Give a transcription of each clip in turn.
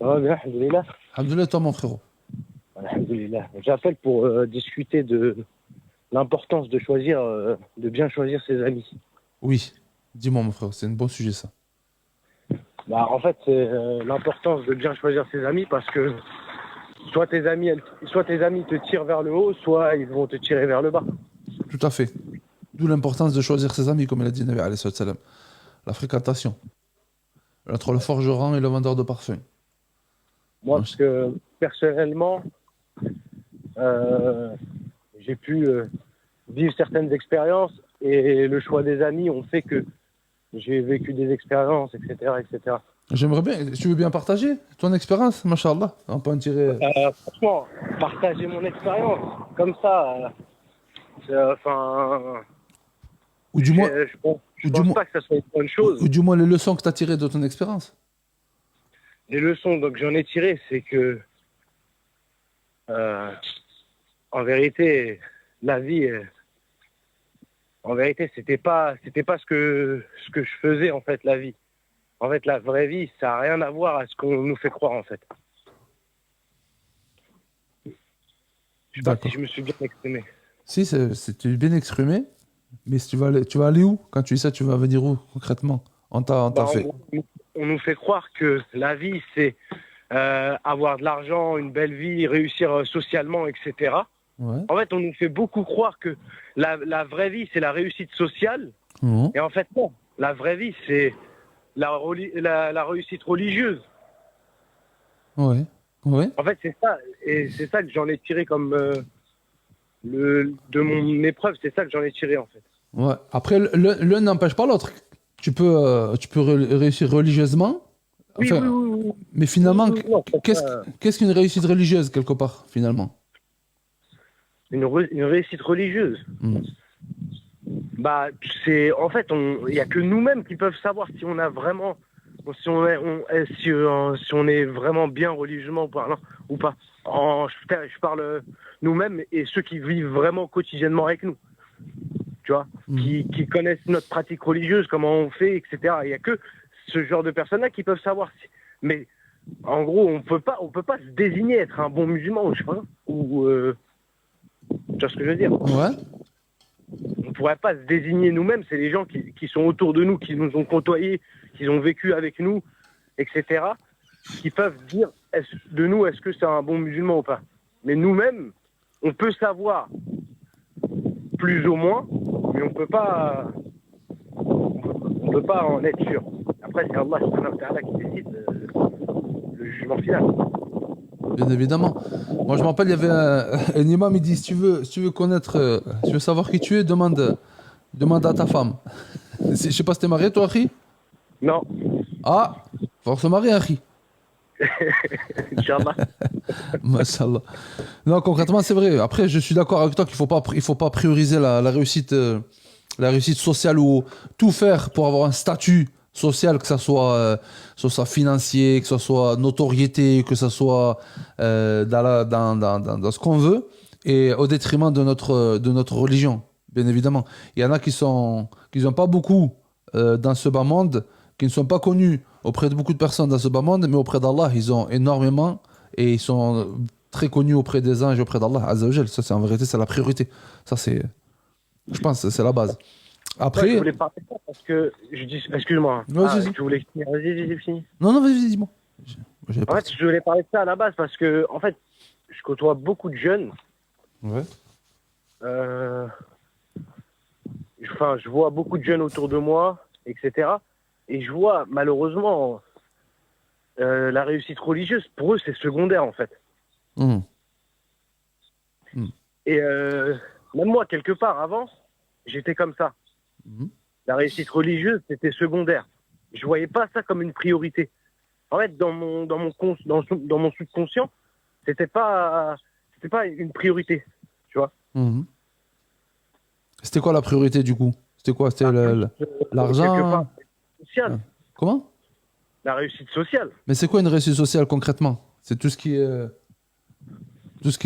Ça va bien, alhamdoulilah. Alhamdoulilah, toi, mon frérot. Alhamdoulilah. J'appelle pour discuter de l'importance de choisir, de bien choisir ses amis. Oui, dis-moi, mon frérot, c'est un bon sujet, ça. Bah, en fait, c'est l'importance de bien choisir ses amis parce que soit tes amis te tirent vers le haut, soit ils vont te tirer vers le bas. Tout à fait. D'où l'importance de choisir ses amis, comme il a dit Nabi alayhi salam. La fréquentation. Entre le forgeron et le vendeur de parfums. Moi, parce que personnellement, euh, j'ai pu vivre certaines expériences et le choix des amis ont fait que j'ai vécu des expériences, etc., etc. J'aimerais bien, tu veux bien partager ton expérience, machallah. On peut en tirer. Franchement, partager mon expérience comme ça, enfin, Ou du moins, je ou du pense moins, pas que ça soit une bonne chose. ou du moins les leçons que tu as tirées de ton expérience. Les leçons donc j'en ai tirées, c'est que euh, en vérité, la vie, en vérité, c'était pas ce que je faisais en fait la vie. En fait, la vraie vie, ça n'a rien à voir à ce qu'on nous fait croire en fait. Je sais pas si je D'accord. me suis bien exprimé. Si, c'est bien exprimé. Mais si tu vas aller où? Quand tu dis ça, tu vas venir où, concrètement? On t'a Bah, en fait. gros, on nous fait croire que la vie, c'est avoir de l'argent, une belle vie, réussir socialement, etc. Ouais. En fait, on nous fait beaucoup croire que la vraie vie, c'est la réussite sociale. Mhm. Et en fait, non. La vraie vie, c'est la réussite religieuse. Ouais. Ouais. En fait, c'est ça. Et c'est ça que j'en ai tiré comme de mon épreuve. C'est ça que j'en ai tiré, en fait. Ouais. Après, l'un n'empêche pas l'autre. Tu peux réussir religieusement. Oui, oui, Enfin, oui, oui. mais Oui, finalement, oui, oui, non, c'est pas qu'est-ce qu'une réussite religieuse, quelque part, finalement? une réussite religieuse. Hmm. Bah, c'est en fait, il y a que nous-mêmes qui peuvent savoir si on a vraiment, si on est vraiment bien religieusement parlant ou pas. Je parle nous-mêmes et ceux qui vivent vraiment quotidiennement avec nous, tu vois, Mhm. qui connaissent notre pratique religieuse, comment on fait, etc. Il y a que ce genre de personnes-là qui peuvent savoir. Mais en gros, on peut pas se désigner être un bon musulman, je sais pas, ou tu vois ce que je veux dire. Ouais. On pourrait pas se désigner nous-mêmes, c'est les gens qui sont autour de nous, qui nous ont côtoyés, qui ont vécu avec nous, etc., qui peuvent dire de nous est-ce que c'est un bon musulman ou pas. Mais nous-mêmes, on peut savoir plus ou moins, mais on peut pas en être sûr. Après, c'est Allah subhanahu wa ta'ala qui décide le jugement final. Bien évidemment. Moi, je me rappelle, il y avait un imam, il dit, si tu veux connaître, si tu veux savoir qui tu es, demande à ta femme. Je sais pas si t'es marié, toi, Harry? Non, Ah, faut se marier, Harry. Inch'Allah. Mashallah. Non, concrètement, c'est vrai. Après, je suis d'accord avec toi il faut pas prioriser la réussite sociale ou tout faire pour avoir un statut social, que ça soit financier, que ce soit notoriété, que ce soit dans ce qu'on veut, et au détriment de notre religion, bien évidemment. Il y en a qui n'ont pas beaucoup dans ce bas monde, qui ne sont pas connus auprès de beaucoup de personnes dans ce bas monde, mais auprès d'Allah, ils ont énormément et ils sont très connus auprès des anges et auprès d'Allah. Azza wa Jal. Ça, c'est en vérité, c'est la priorité. Ça, je pense, c'est la base. Ouais, je Après, voulais parler de ça parce que je dis, excuse-moi. Hein. vas-y, Ah, vas-y. tu voulais finir. Vas-y, j'ai fini. Non, non, vas-y, dis-moi. J'avais En fait, parti. je voulais parler de ça à la base parce que, en fait, je côtoie beaucoup de jeunes. Ouais. Euh, enfin, je vois beaucoup de jeunes autour de moi, etc. Et je vois, malheureusement, la réussite religieuse, pour eux, c'est secondaire, en fait. Mhm. Mhm. Et même moi, quelque part, avant, j'étais comme ça. Mhm. La réussite religieuse, c'était secondaire. Je voyais pas ça comme une priorité. En fait, dans mon subconscient, c'était pas une priorité, tu vois. Mhm. C'était quoi la priorité du coup? C'était quoi? C'était Bah, plus, quelque part, l'argent? sociale, Hein. Comment? la réussite sociale. Mais c'est quoi une réussite sociale concrètement? C'est tout ce qui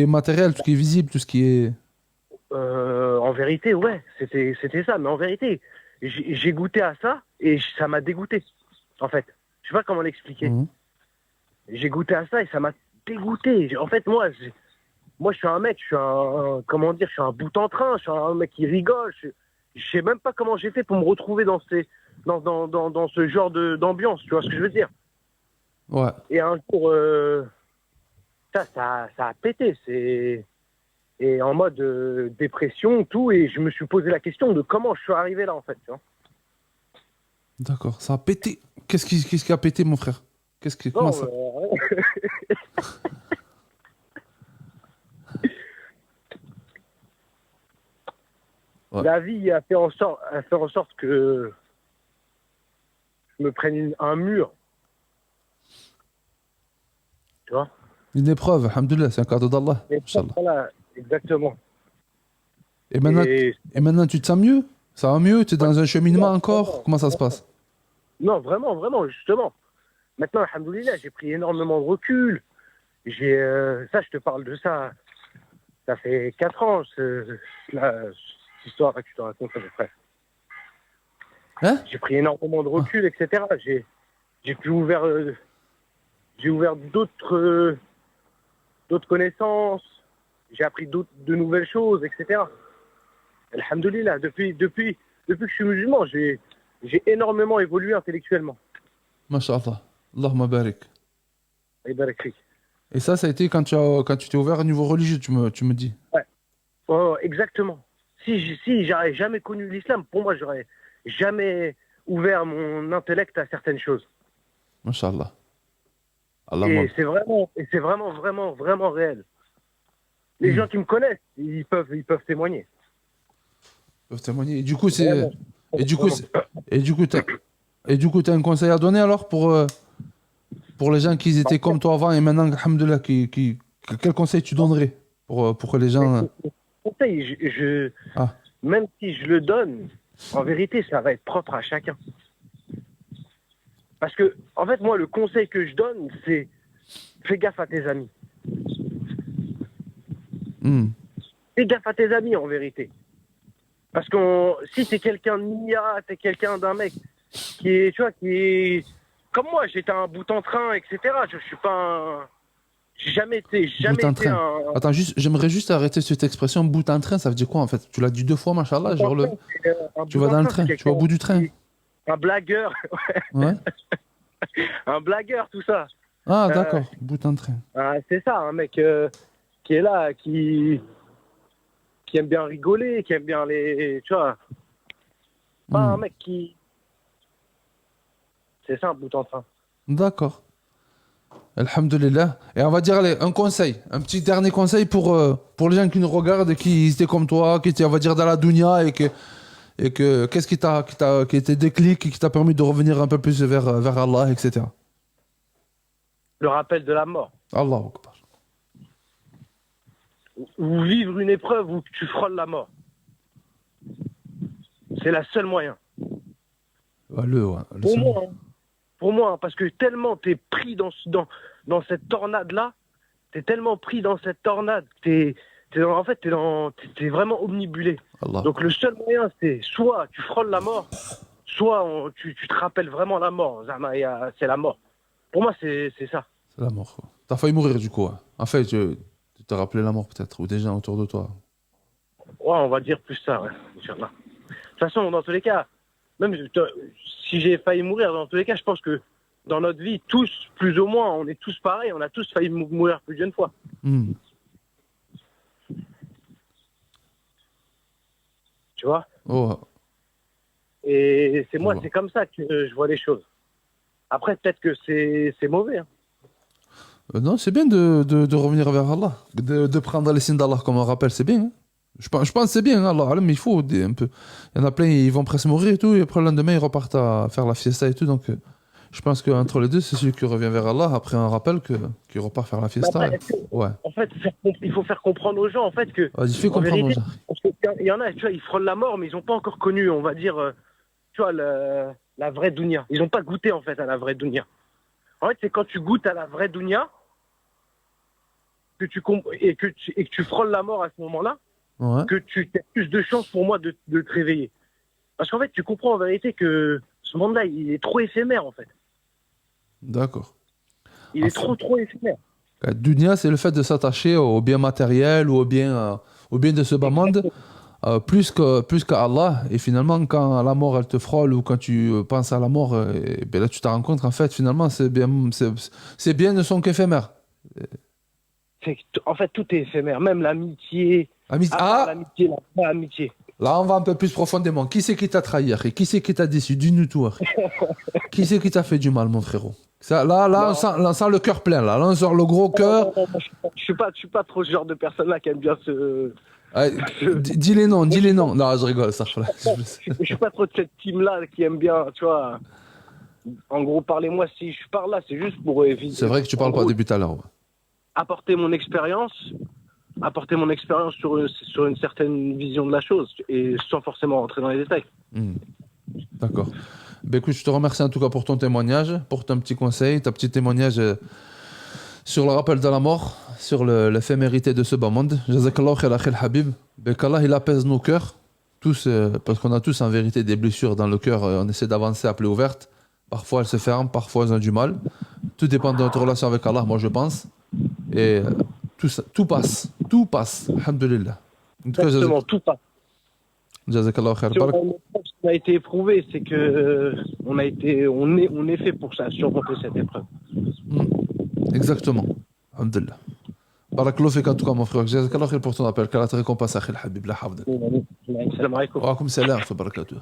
est matériel, tout ce qui est visible, tout ce qui est. En vérité, ouais, c'était ça. Mais en vérité, j'ai goûté à ça et ça m'a dégoûté, en fait. Je sais pas comment l'expliquer. Mhm. J'ai goûté à ça et ça m'a dégoûté. En fait, moi, je suis un mec, comment dire, je suis un bout en train, je suis un mec qui rigole. Je sais même pas comment j'ai fait pour me retrouver dans ce genre d'ambiance, tu vois ce que je veux dire? Ouais. Et un jour, ça a pété. Et en mode dépression, tout. Et je me suis posé la question de comment je suis arrivé là, en fait. Tu vois. D'accord. Ça a pété. Qu'est-ce qui a pété, mon frère? Comment Non, ça? Ouais. la vie a fait en sorte que je me prenne un mur. Tu vois. Une épreuve, alhamdoulilah, c'est un cadeau d'Allah. Et Inch'Allah. voilà, exactement. Et maintenant, Et et maintenant, tu te sens mieux? Ça va mieux? Tu es ouais, dans un cheminement encore? vraiment, Comment ça se passe? non, vraiment, vraiment, justement. Maintenant, alhamdoulilah, j'ai pris énormément de recul. Ça, je te parle de ça. Ça fait 4 ans, cette histoire que tu te racontes à peu près. Hein? J'ai pris énormément de recul, etc. J'ai pu j'ai ouvert d'autres connaissances. J'ai appris de nouvelles choses, etc. Alhamdoulilah, depuis que je suis musulman, j'ai énormément évolué intellectuellement. Masha'Allah. Allahumma barik. Et barak fik. Et ça a été quand tu t'es ouvert au niveau religieux, tu me dis. Ouais. Ouais, exactement. Si j'aurais jamais connu l'islam, pour moi, j'aurais jamais ouvert mon intellect à certaines choses. Masha'Allah. Et c'est vraiment, vraiment, vraiment réel. Les gens qui me connaissent, ils peuvent témoigner. Peuvent témoigner. Et du coup, Vraiment. et du coup, Vraiment. et du coup, t'as un conseil à donner alors pour les gens qui étaient comme toi avant et maintenant, alhamdoulilah, quel conseil tu donnerais pour que les gens. Conseil, Ah, même si je le donne, en vérité, ça va être propre à chacun. Parce que, en fait, moi, le conseil que je donne, c'est fais gaffe à tes amis. Fais gaffe à tes amis, en vérité. Parce que si t'es quelqu'un de nia, t'es quelqu'un d'un mec qui est, tu vois, qui est comme moi, j'étais un bout en train, etc. Je suis pas un. J'ai jamais été bout en train. un. Attends, j'aimerais juste arrêter cette expression bout en train. Ça veut dire quoi en fait? Tu l'as dit 2 fois, machallah. Genre Un tu bout vas en dans le train, train, tu vas au bout du train. Un blagueur. Ouais. Un blagueur, tout ça. Ah, d'accord, bout en train. C'est ça, un mec qui est là, qui aime bien rigoler, qui aime bien les. Tu vois. Pas un mec qui. C'est ça, un bout en train. D'accord. Alhamdulillah. Et on va dire, allez, un conseil, un petit dernier conseil pour les gens qui nous regardent et qui étaient comme toi, qui étaient, on va dire, dans la dunya et que qu'est-ce qui était déclic et qui t'a permis de revenir un peu plus vers Allah, etc. Le rappel de la mort. Allahu Akbar. Ou vivre une épreuve où tu frôles la mort. C'est la seule moyen. Pour moi, parce que tellement t'es pris dans cette tornade-là, t'es tellement pris dans cette tornade, t'es vraiment omnibulé. Allah. Donc le seul moyen, c'est soit tu frôles la mort, soit tu te rappelles vraiment la mort. Zama, c'est la mort. Pour moi, c'est ça. C'est la mort. Quoi. T'as failli mourir du coup. Hein. En fait, tu t'es rappelé la mort peut-être, ou des gens autour de toi. Ouais, on va dire plus ça, ouais. Inch'Allah. De toute façon, dans tous les cas, même si j'ai failli mourir, dans tous les cas, je pense que dans notre vie, tous, plus ou moins, on est tous pareils, on a tous failli mourir plus d'une fois. Tu vois? Oh. Et c'est moi, c'est comme ça que je vois les choses. Après, peut-être que c'est mauvais. Hein. Non, c'est bien de revenir vers Allah, de prendre les signes d'Allah comme un rappel, c'est bien. Hein. Je pense que c'est bien, hein, Allah, mais il faut un peu. Il y en a plein, ils vont presque mourir et tout, et après le lendemain, ils repartent à faire la fiesta et tout. Donc, je pense qu'entre les deux, c'est celui qui revient vers Allah après un rappel qui repart faire la fiesta. Après, ouais. En fait, il faut faire comprendre aux gens, en fait, que. Vas-y, fais comprendre aux gens. Parce qu'il y en a, tu vois, ils frôlent la mort, mais ils n'ont pas encore connu, on va dire, tu vois, la vraie dunya. Ils n'ont pas goûté, en fait, à la vraie dunya. En fait, c'est quand tu goûtes à la vraie dunya et que tu frôles la mort à ce moment-là, que tu as plus de chances pour moi de te réveiller. Parce qu'en fait, tu comprends en vérité que ce monde-là, il est trop éphémère, en fait. D'accord. Il est trop éphémère. Dunya, c'est le fait de s'attacher au bien matériel ou au bien de ce bas monde, plus qu'à Allah. Et finalement, quand la mort, elle te frôle ou quand tu penses à la mort, et ben là, tu te rends compte qu'en fait, finalement, ces biens ne sont qu'éphémères. En fait, tout est éphémère, même l'amitié. À part l'amitié, la vraie amitié. Là, on va un peu plus profondément. Qui c'est qui t'a trahi, Akhi? Qui c'est qui t'a déçu? Dis-nous tout, Akhi. Qui c'est qui t'a fait du mal, mon frérot? Ça, là, on sent le cœur plein. Là, on sort le gros cœur. Je suis pas trop ce genre de personne-là qui aime bien se. Dis les noms, dis les noms. Non, je rigole, ça. Je suis pas trop de cette team-là qui aime bien, tu vois. En gros, parlez-moi, si je parle là, c'est juste pour éviter. C'est vrai que tu parles pas depuis tout à l'heure. Apporter mon expérience sur une certaine vision de la chose et sans forcément rentrer dans les détails. D'accord. Ben écoute, je te remercie en tout cas pour ton témoignage, pour ton petit conseil, ta petit témoignage sur le rappel de la mort, sur l'éphémérité de ce bas monde. Jazakallah khair akhil Habib. Ben qu'Allah il apaise nos cœurs, tous, parce qu'on a tous en vérité des blessures dans le cœur, on essaie d'avancer à plaie ouverte. Parfois elles se ferment, parfois elles ont du mal. Tout dépend de notre relation avec Allah, moi je pense. Et tout passe, alhamdoulilah. Exactement, tout passe. Jazakallah khair. Ce qui a été éprouvé, c'est que on est fait pour ça, surmonter cette épreuve. Exactement. Alhamdulillah. Barakallahu fik en tout cas mon frère. Jazakallah khair pour ton appel. Qu'Allah te récompense, Akhil Habib. La hafd. Salam alaikum. Wa alaykoum salam wa barakatuh.